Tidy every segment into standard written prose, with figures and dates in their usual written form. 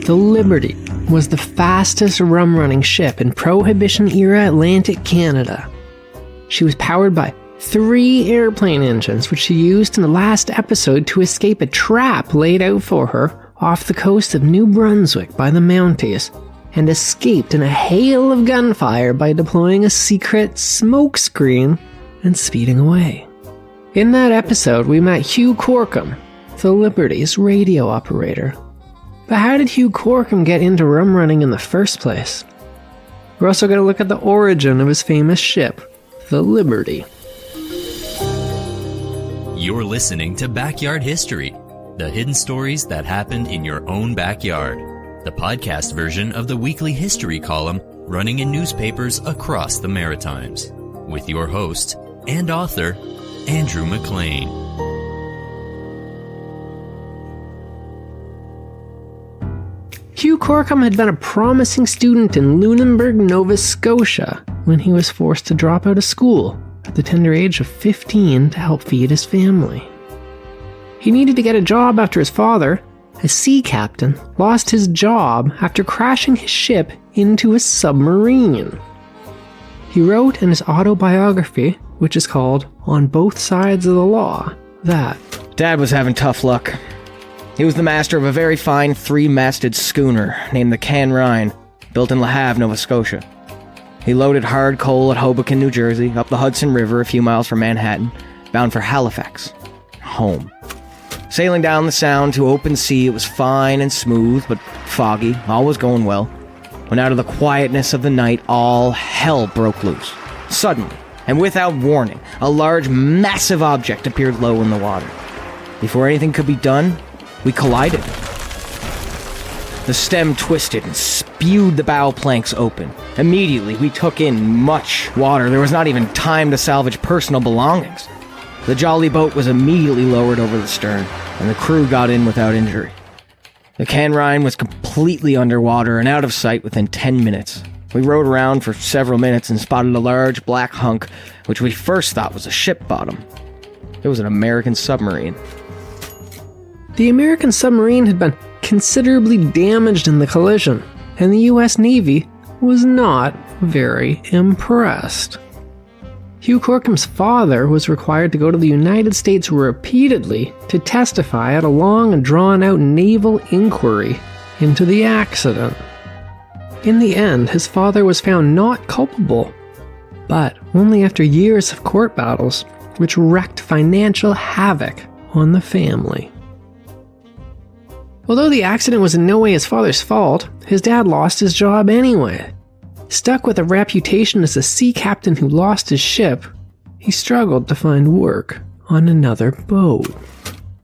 The Liberty was the fastest rum-running ship in Prohibition-era Atlantic Canada. She was powered by 3 airplane engines, which she used in the last episode to escape a trap laid out for her off the coast of New Brunswick by the Mounties, and escaped in a hail of gunfire by deploying a secret smoke screen and speeding away. In that episode, we met Hugh Corkum, the Liberty's radio operator. But how did Hugh Corkum get into rum running in the first place? We're also going to look at the origin of his famous ship, the Liberty. You're listening to Backyard History, the hidden stories that happened in your own backyard. The podcast version of the weekly history column running in newspapers across the Maritimes. With your host and author, Andrew McLean. Hugh Corkum had been a promising student in Lunenburg, Nova Scotia, when he was forced to drop out of school at the tender age of 15 to help feed his family. He needed to get a job after his father, a sea captain, lost his job after crashing his ship into a submarine. He wrote in his autobiography, which is called On Both Sides of the Law, that Dad was having tough luck. He was the master of a very fine 3-masted schooner named the Can Rhine, built in Le Havre, Nova Scotia. He loaded hard coal at Hoboken, New Jersey, up the Hudson River a few miles from Manhattan, bound for Halifax, home. Sailing down the Sound to open sea, it was fine and smooth, but foggy, all was going well, when out of the quietness of the night, all hell broke loose. Suddenly, and without warning, a large, massive object appeared low in the water. Before anything could be done, we collided. The stem twisted and spewed the bow planks open. Immediately, we took in much water. There was not even time to salvage personal belongings. The jolly boat was immediately lowered over the stern, and the crew got in without injury. The Can Rhine was completely underwater and out of sight within 10 minutes. We rowed around for several minutes and spotted a large black hunk, which we first thought was a ship bottom. It was an American submarine. the American submarine had been considerably damaged in the collision, and the US Navy was not very impressed. Hugh Corkum's father was required to go to the United States repeatedly to testify at a long and drawn-out naval inquiry into the accident. In the end, his father was found not culpable, but only after years of court battles, which wreaked financial havoc on the family. Although the accident was in no way his father's fault, his dad lost his job anyway. Stuck with a reputation as a sea captain who lost his ship, he struggled to find work on another boat.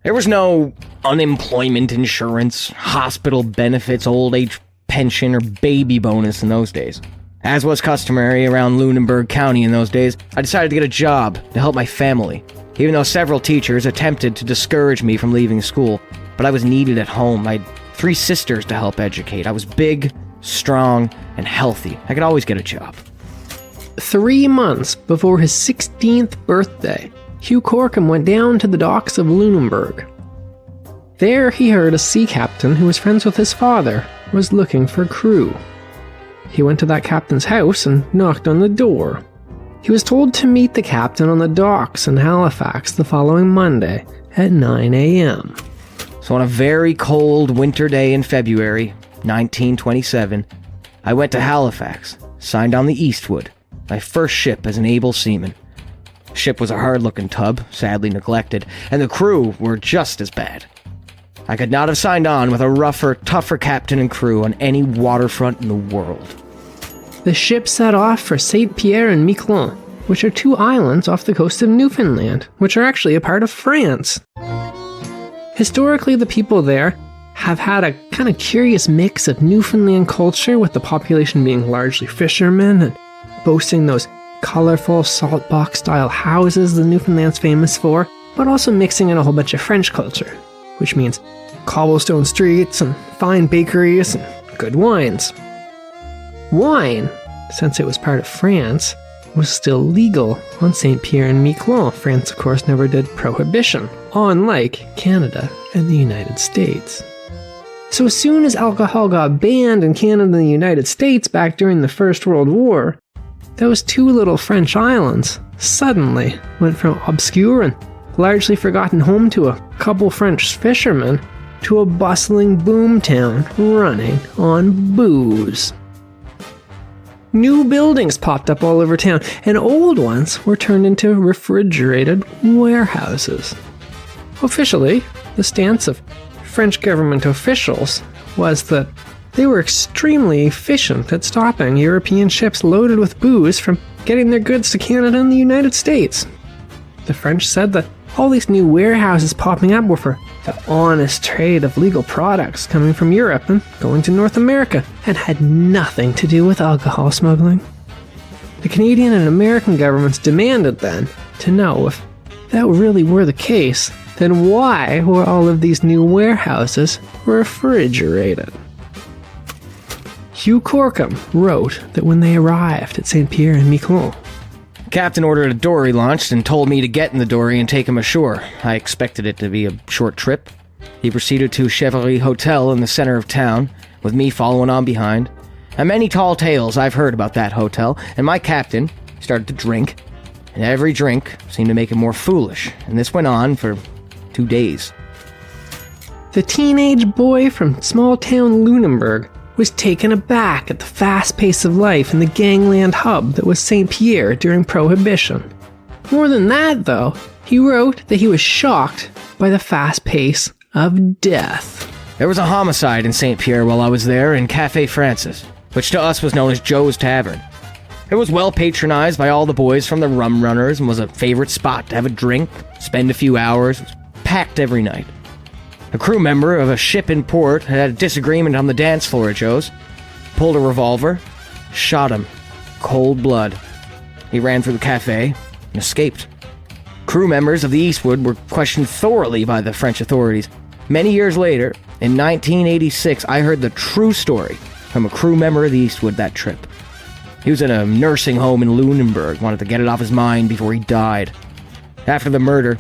There was no unemployment insurance, hospital benefits, old age pension, or baby bonus in those days. As was customary around Lunenburg County in those days, I decided to get a job to help my family, even though several teachers attempted to discourage me from leaving school. But I was needed at home. I had 3 sisters to help educate. I was big, strong, and healthy. I could always get a job. 3 months before his 16th birthday, Hugh Corkum went down to the docks of Lunenburg. There he heard a sea captain who was friends with his father was looking for crew. He went to that captain's house and knocked on the door. He was told to meet the captain on the docks in Halifax the following Monday at 9 a.m. So on a very cold winter day in February 1927, I went to Halifax, signed on the Eastwood, my first ship as an able seaman. The ship was a hard-looking tub, sadly neglected, and the crew were just as bad. I could not have signed on with a rougher, tougher captain and crew on any waterfront in the world. The ship set off for St. Pierre and Miquelon, which are 2 islands off the coast of Newfoundland, which are actually a part of France. Historically, the people there have had a kind of curious mix of Newfoundland culture, with the population being largely fishermen and boasting those colorful saltbox-style houses the Newfoundland's famous for, but also mixing in a whole bunch of French culture, which means cobblestone streets and fine bakeries and good wines. Wine, since it was part of France, was still legal on St. Pierre and Miquelon. France, of course, never did prohibition, unlike Canada and the United States. So as soon as alcohol got banned in Canada and the United States back during the First World War, those two little French islands suddenly went from obscure and largely forgotten home to a couple French fishermen to a bustling boomtown running on booze. New buildings popped up all over town, and old ones were turned into refrigerated warehouses. Officially, the stance of French government officials was that they were extremely efficient at stopping European ships loaded with booze from getting their goods to Canada and the United States. The French said that all these new warehouses popping up were for the honest trade of legal products coming from Europe and going to North America, and had nothing to do with alcohol smuggling. The Canadian and American governments demanded then to know if that really were the case, then why were all of these new warehouses refrigerated? Hugh Corkum wrote that when they arrived at St. Pierre and Miquelon, Captain ordered a dory launched and told me to get in the dory and take him ashore. I expected it to be a short trip. He proceeded to Chevalerie Hotel in the center of town, with me following on behind. And many tall tales I've heard about that hotel, and my captain started to drink, and every drink seemed to make him more foolish, and this went on for 2 days. the teenage boy from small-town Lunenburg was taken aback at the fast pace of life in the gangland hub that was St. Pierre during Prohibition. More than that, though, he wrote that he was shocked by the fast pace of death. There was a homicide in St. Pierre while I was there in Café Francis, which to us was known as Joe's Tavern. It was well patronized by all the boys from the Rum Runners and was a favorite spot to have a drink, spend a few hours. It was packed every night. A crew member of a ship in port had a disagreement on the dance floor at Joe's, pulled a revolver, shot him, cold blood. He ran through the cafe and escaped. Crew members of the Eastwood were questioned thoroughly by the French authorities. Many years later, in 1986, I heard the true story from a crew member of the Eastwood that trip. He was in a nursing home in Lunenburg, wanted to get it off his mind before he died. After the murder,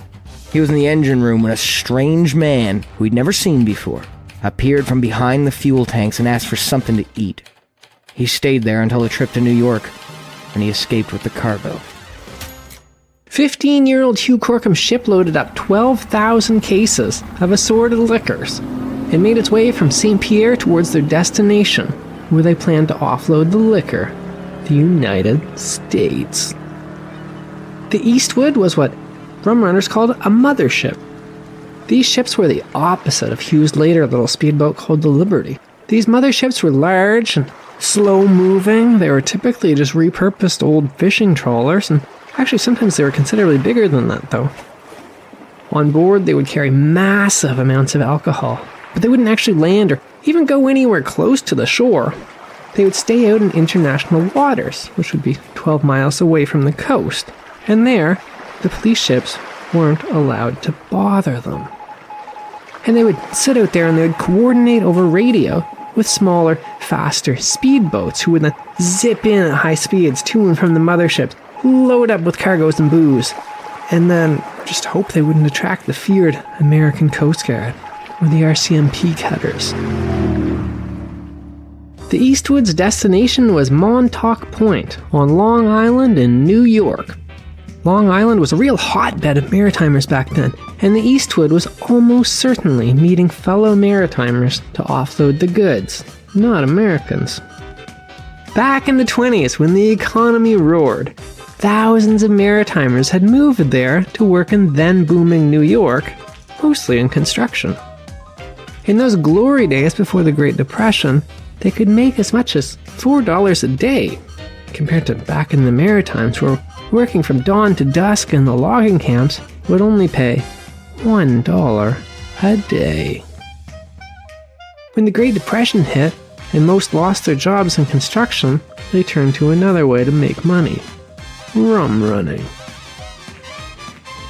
he was in the engine room when a strange man, who he'd never seen before, appeared from behind the fuel tanks and asked for something to eat. He stayed there until the trip to New York, and he escaped with the cargo. 15-year-old Hugh Corkum's ship loaded up 12,000 cases of assorted liquors and made its way from St. Pierre towards their destination, where they planned to offload the liquor, the United States. The Eastwood was what rum runners called a mothership. These ships were the opposite of Hugh's later little speedboat called the Liberty. These motherships were large and slow-moving. They were typically just repurposed old fishing trawlers, and actually sometimes they were considerably bigger than that, though. On board, they would carry massive amounts of alcohol, but they wouldn't actually land or even go anywhere close to the shore. They would stay out in international waters, which would be 12 miles away from the coast, and there, the police ships weren't allowed to bother them. And they would sit out there and they would coordinate over radio with smaller, faster speedboats who would then zip in at high speeds to and from the motherships, load up with cargoes and booze, and then just hope they wouldn't attract the feared American Coast Guard or the RCMP cutters. The Eastwood's destination was Montauk Point on Long Island in New York. Long Island was a real hotbed of maritimers back then, and the Eastwood was almost certainly meeting fellow maritimers to offload the goods, not Americans. Back in the 20s, when the economy roared, thousands of maritimers had moved there to work in then-booming New York, mostly in construction. In those glory days before the Great Depression, they could make as much as $4 a day, compared to back in the Maritimes where working from dawn to dusk in the logging camps would only pay $1 a day. When the Great Depression hit and most lost their jobs in construction, they turned to another way to make money: rum running.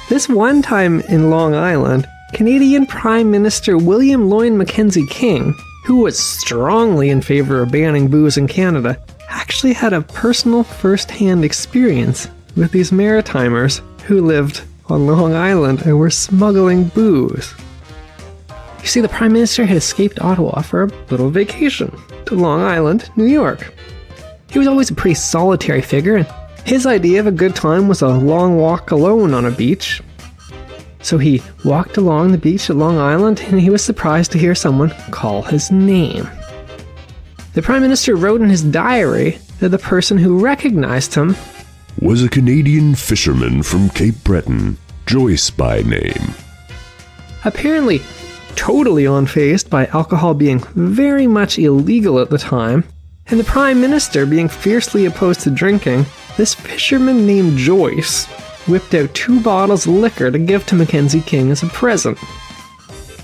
This one time in Long Island, Canadian Prime Minister William Lloyd Mackenzie King, who was strongly in favor of banning booze in Canada, actually had a personal first-hand experience with these maritimers who lived on Long Island and were smuggling booze. You see, the Prime Minister had escaped Ottawa for a little vacation to Long Island, New York. He was always a pretty solitary figure, and his idea of a good time was a long walk alone on a beach. So he walked along the beach at Long Island, and he was surprised to hear someone call his name. The Prime Minister wrote in his diary that the person who recognized him was a Canadian fisherman from Cape Breton, Joyce by name. Apparently totally unfazed by alcohol being very much illegal at the time, and the Prime Minister being fiercely opposed to drinking, this fisherman named Joyce whipped out 2 bottles of liquor to give to Mackenzie King as a present.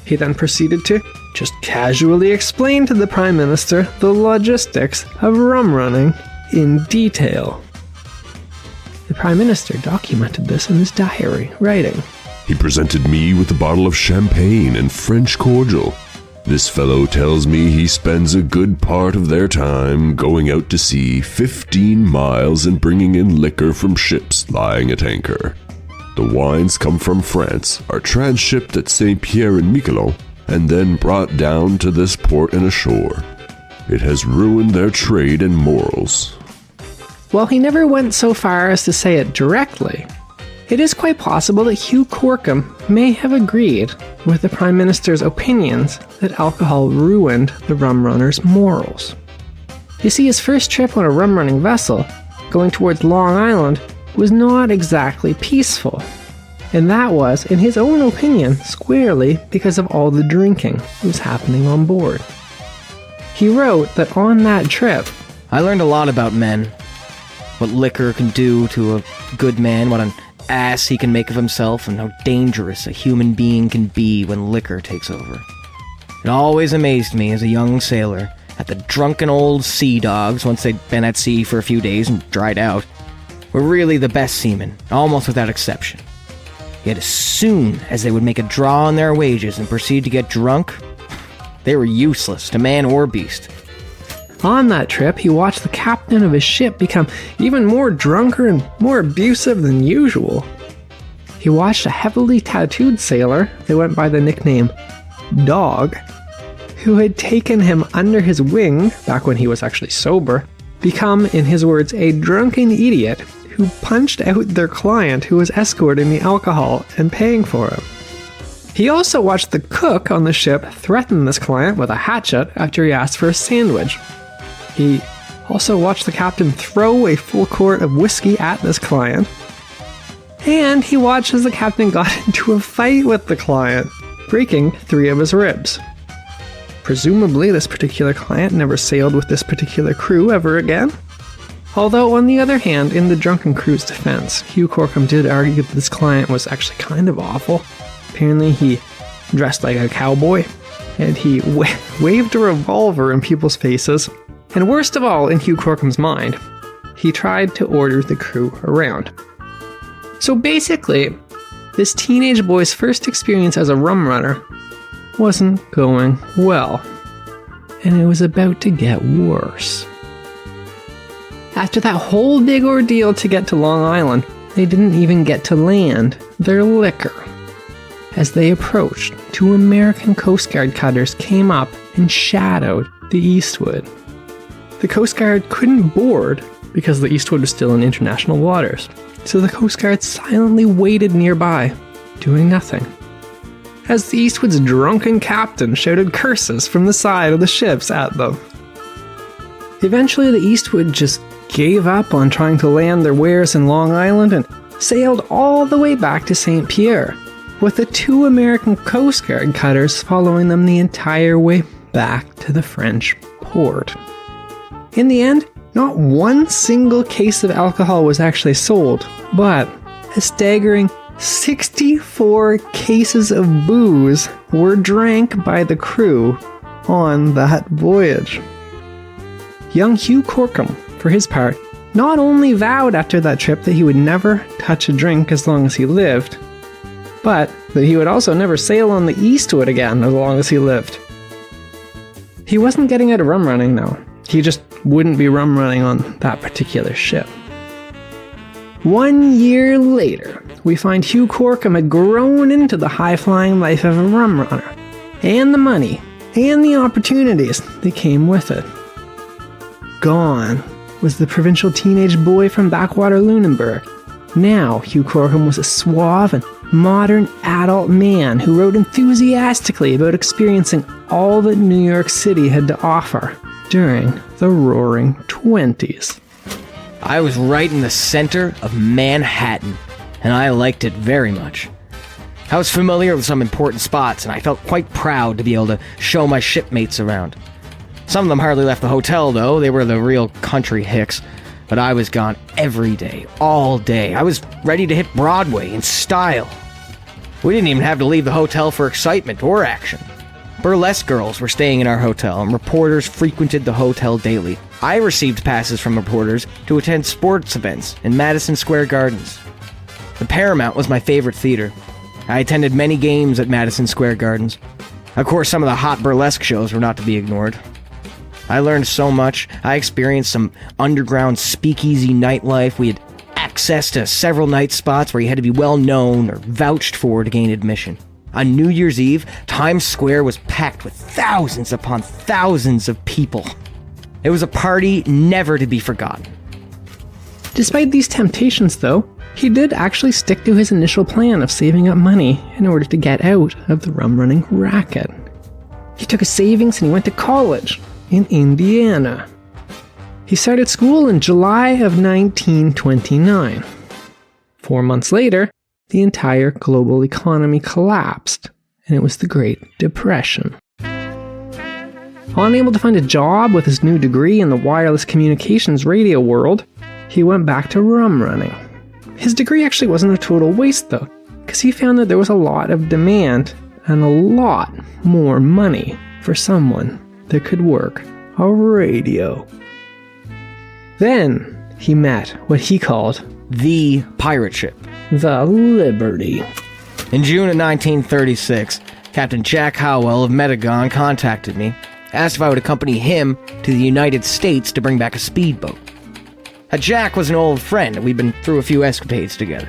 He then proceeded to just casually explain to the Prime Minister the logistics of rum running in detail. The Prime Minister documented this in his diary, writing, He presented me with a bottle of champagne and French cordial. This fellow tells me he spends a good part of their time going out to sea 15 miles and bringing in liquor from ships lying at anchor. The wines come from France, are transshipped at St. Pierre and Miquelon, and then brought down to this port and ashore. It has ruined their trade and morals. While he never went so far as to say it directly, it is quite possible that Hugh Corkum may have agreed with the Prime Minister's opinions that alcohol ruined the rum runner's morals. You see, his first trip on a rum running vessel, going towards Long Island, was not exactly peaceful. And that was, in his own opinion, squarely because of all the drinking that was happening on board. He wrote that on that trip, I learned a lot about men. What liquor can do to a good man, what an ass he can make of himself, and how dangerous a human being can be when liquor takes over. It always amazed me as a young sailor at the drunken old sea dogs, once they'd been at sea for a few days and dried out, were really the best seamen, almost without exception. Yet as soon as they would make a draw on their wages and proceed to get drunk, they were useless to man or beast. on that trip, he watched the captain of his ship become even more drunker and more abusive than usual. He watched a heavily tattooed sailor that went by the nickname Dog, who had taken him under his wing back when he was actually sober, become, in his words, a drunken idiot who punched out their client who was escorting the alcohol and paying for him. He also watched the cook on the ship threaten this client with a hatchet after he asked for a sandwich. He also watched the captain throw a full quart of whiskey at this client. And he watched as the captain got into a fight with the client, breaking 3 of his ribs. Presumably, this particular client never sailed with this particular crew ever again. Although, on the other hand, in the drunken crew's defense, Hugh Corkum did argue that this client was actually kind of awful. Apparently, he dressed like a cowboy, and he waved a revolver in people's faces. And worst of all, in Hugh Corkum's mind, he tried to order the crew around. So basically, this teenage boy's first experience as a rum runner wasn't going well, and it was about to get worse. After that whole big ordeal to get to Long Island, they didn't even get to land their liquor. As they approached, 2 American Coast Guard cutters came up and shadowed the Eastwood. The Coast Guard couldn't board because the Eastwood was still in international waters, so the Coast Guard silently waited nearby, doing nothing, as the Eastwood's drunken captain shouted curses from the side of the ships at them. Eventually, the Eastwood just gave up on trying to land their wares in Long Island and sailed all the way back to St. Pierre, with the 2 American Coast Guard cutters following them the entire way back to the French port. In the end, not one single case of alcohol was actually sold, but a staggering 64 cases of booze were drank by the crew on that voyage. Young Hugh Corkum, for his part, not only vowed after that trip that he would never touch a drink as long as he lived, but that he would also never sail on the Eastwood again as long as he lived. He wasn't getting out of rum running, though. He just wouldn't be rum running on that particular ship. 1 year later, we find Hugh Corkum had grown into the high-flying life of a rum runner, and the money, and the opportunities that came with it. Gone was the provincial teenage boy from backwater Lunenburg. Now, Hugh Corkum was a suave and modern adult man who wrote enthusiastically about experiencing all that New York City had to offer during the Roaring '20s. I was right in the center of Manhattan, and I liked it very much. I was familiar with some important spots, and I felt quite proud to be able to show my shipmates around. Some of them hardly left the hotel, though. They were the real country hicks. But I was gone every day, all day. I was ready to hit Broadway in style. We didn't even have to leave the hotel for excitement or action. Burlesque girls were staying in our hotel, and reporters frequented the hotel daily. I received passes from reporters to attend sports events in Madison Square Gardens. The Paramount was my favorite theater. I attended many games at Madison Square Gardens. Of course, some of the hot burlesque shows were not to be ignored. I learned so much. I experienced some underground speakeasy nightlife. We had access to several night spots where you had to be well known or vouched for to gain admission. On New Year's Eve, Times Square was packed with thousands upon thousands of people. It was a party never to be forgotten. Despite these temptations, though, he did actually stick to his initial plan of saving up money in order to get out of the rum running racket. He took his savings and he went to college in Indiana. He started school in July of 1929. 4 months later, the entire global economy collapsed, and it was the Great Depression. Unable to find a job with his new degree in the wireless communications radio world, he went back to rum running. His degree actually wasn't a total waste, though, because he found that there was a lot of demand and a lot more money for someone that could work a radio. Then he met what he called The pirate ship. the Liberty. In June of 1936, Captain Jack Howell of Medegon contacted me, asked if I would accompany him to the United States to bring back a speedboat. Jack was an old friend, and we'd been through a few escapades together.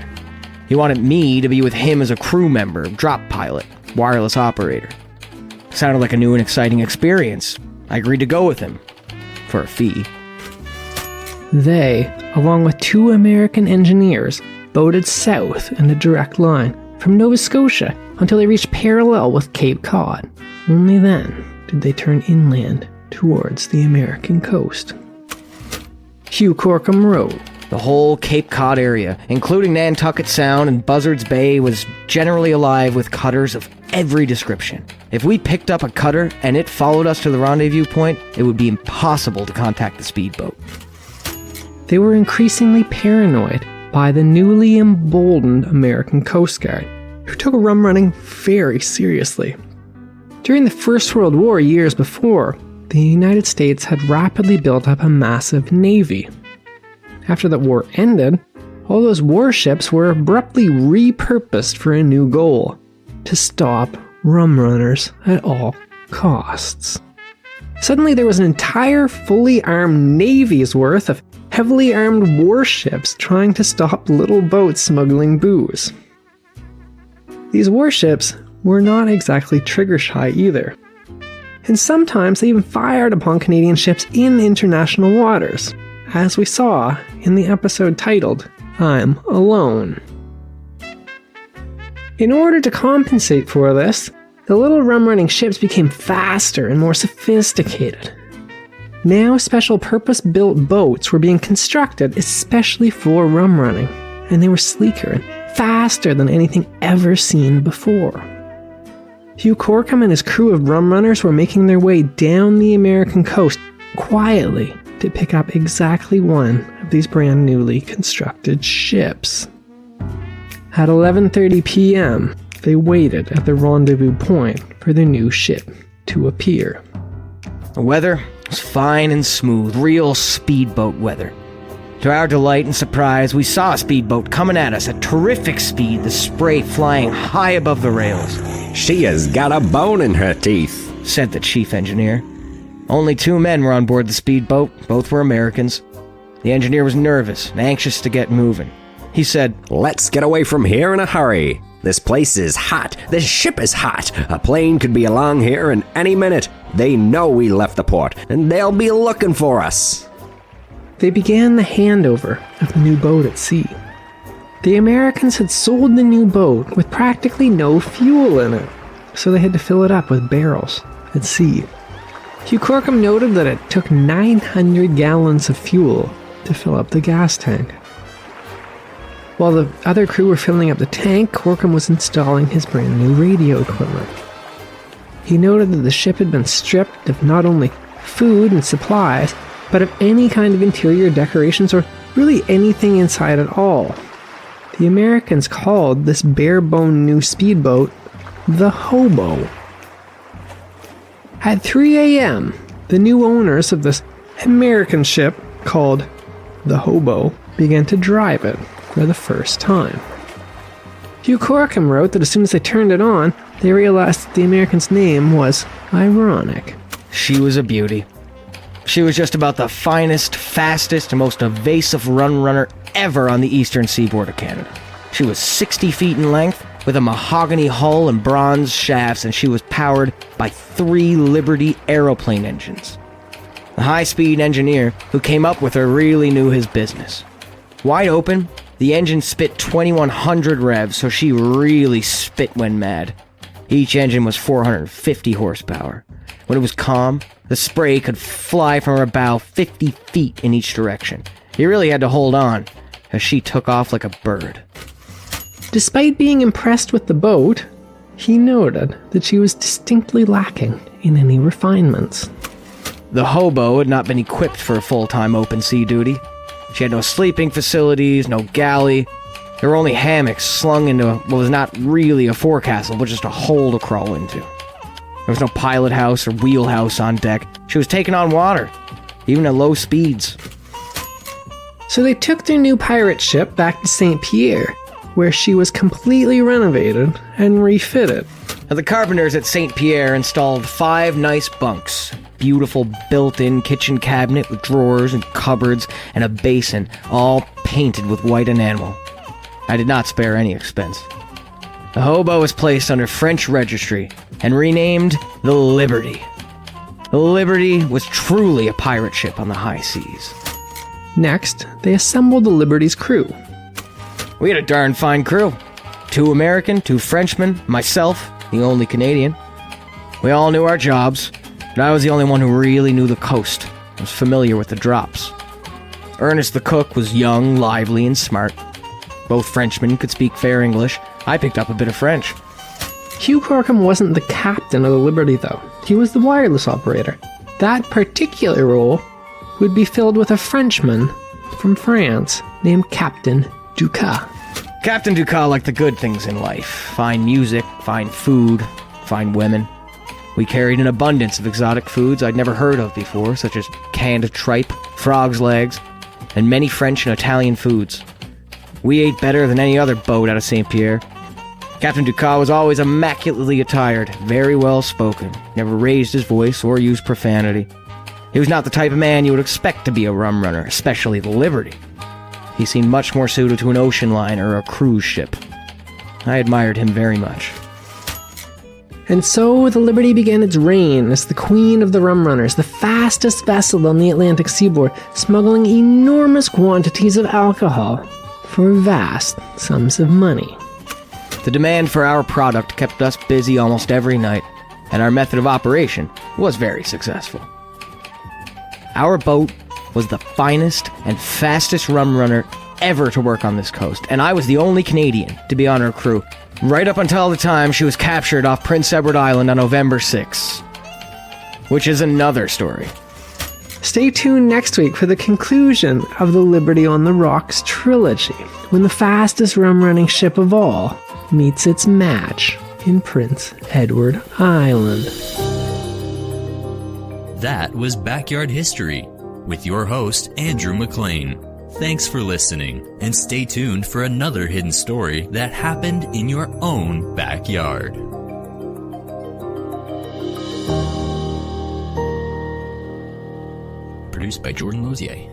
He wanted me to be with him as a crew member, drop pilot, wireless operator. Sounded like a new and exciting experience. I agreed to go with him, for a fee. They, along with 2 American engineers, boated south in a direct line from Nova Scotia until they reached parallel with Cape Cod. Only then did they turn inland towards the American coast. Hugh Corkum wrote, The whole Cape Cod area, including Nantucket Sound and Buzzards Bay, was generally alive with cutters of every description. If we picked up a cutter and it followed us to the rendezvous point, it would be impossible to contact the speedboat. They were increasingly paranoid by the newly emboldened American Coast Guard, who took rum running very seriously. During the First World War years before, the United States had rapidly built up a massive navy. After the war ended, all those warships were abruptly repurposed for a new goal: to stop rum runners at all costs. Suddenly there was an entire fully armed navy's worth of heavily armed warships trying to stop little boats smuggling booze. These warships were not exactly trigger-shy either, and sometimes they even fired upon Canadian ships in international waters, as we saw in the episode titled, I'm Alone. In order to compensate for this, the little rum-running ships became faster and more sophisticated. Now special purpose-built boats were being constructed especially for rum running, and they were sleeker and faster than anything ever seen before. Hugh Corkum and his crew of rum runners were making their way down the American coast quietly to pick up exactly one of these brand newly constructed ships. At 11:30 p.m., they waited at the rendezvous point for the new ship to appear. The weather was fine and smooth, real speedboat weather. To our delight and surprise, we saw a speedboat coming at us at terrific speed, the spray flying high above the rails. She has got a bone in her teeth, said the chief engineer. Only 2 men were on board the speedboat, both were Americans. The engineer was nervous and anxious to get moving. He said, Let's get away from here in a hurry. This place is hot. This ship is hot. A plane could be along here in any minute. They know we left the port, and they'll be looking for us. They began the handover of the new boat at sea. The Americans had sold the new boat with practically no fuel in it, so they had to fill it up with barrels at sea. Hugh Corkum noted that it took 900 gallons of fuel to fill up the gas tank. While the other crew were filling up the tank, Corkum was installing his brand new radio equipment. He noted that the ship had been stripped of not only food and supplies, but of any kind of interior decorations or really anything inside at all. The Americans called this bare-bone new speedboat the Hobo. At 3 a.m., the new owners of this American ship, called the Hobo, began to drive it for the first time. Hugh Corkum wrote that as soon as they turned it on, they realized that the American's name was ironic. She was a beauty. She was just about the finest, fastest, and most evasive run runner ever on the eastern seaboard of Canada. She was 60 feet in length, with a mahogany hull and bronze shafts, and she was powered by 3 Liberty aeroplane engines. The high-speed engineer who came up with her really knew his business. Wide open, the engine spit 2,100 revs, so she really spit when mad. Each engine was 450 horsepower. When it was calm, the spray could fly from her bow 50 feet in each direction. You really had to hold on, as she took off like a bird. Despite being impressed with the boat, he noted that she was distinctly lacking in any refinements. The Hobo had not been equipped for full-time open sea duty. She had no sleeping facilities, no galley. There were only hammocks slung into what was not really a forecastle, but just a hole to crawl into. There was no pilot house or wheelhouse on deck. She was taking on water, even at low speeds. So they took their new pirate ship back to St. Pierre, where she was completely renovated and refitted. Now, the carpenters at St. Pierre installed 5 nice bunks. Beautiful built-in kitchen cabinet with drawers and cupboards and a basin, all painted with white enamel. I did not spare any expense. The Hobo was placed under French registry and renamed the Liberty. The Liberty was truly a pirate ship on the high seas. Next, they assembled the Liberty's crew. We had a darn fine crew. 2 American, 2 Frenchmen, myself, the only Canadian. We all knew our jobs, but I was the only one who really knew the coast, was familiar with the drops. Ernest the cook was young, lively, and smart. Both Frenchmen could speak fair English. I picked up a bit of French. Hugh Corkum wasn't the captain of the Liberty, though. He was the wireless operator. That particular role would be filled with a Frenchman from France named Captain Ducas. Captain Ducas liked the good things in life. Fine music, fine food, fine women. We carried an abundance of exotic foods I'd never heard of before, such as canned tripe, frog's legs, and many French and Italian foods. We ate better than any other boat out of St. Pierre. Captain Ducas was always immaculately attired, very well spoken, never raised his voice or used profanity. He was not the type of man you would expect to be a rum runner, especially the Liberty. He seemed much more suited to an ocean liner or a cruise ship. I admired him very much. And so the Liberty began its reign as the queen of the rum runners, the fastest vessel on the Atlantic seaboard, smuggling enormous quantities of alcohol for vast sums of money. The demand for our product kept us busy almost every night, and our method of operation was very successful. Our boat was the finest and fastest rum runner ever to work on this coast, and I was the only Canadian to be on her crew, right up until the time she was captured off Prince Edward Island on November 6th. Which is another story. Stay tuned next week for the conclusion of the Liberty on the Rocks trilogy, when the fastest rum-running ship of all meets its match in Prince Edward Island. That was Backyard History with your host, Andrew McLean. Thanks for listening, and stay tuned for another hidden story that happened in your own backyard. Produced by Jordan Lozier.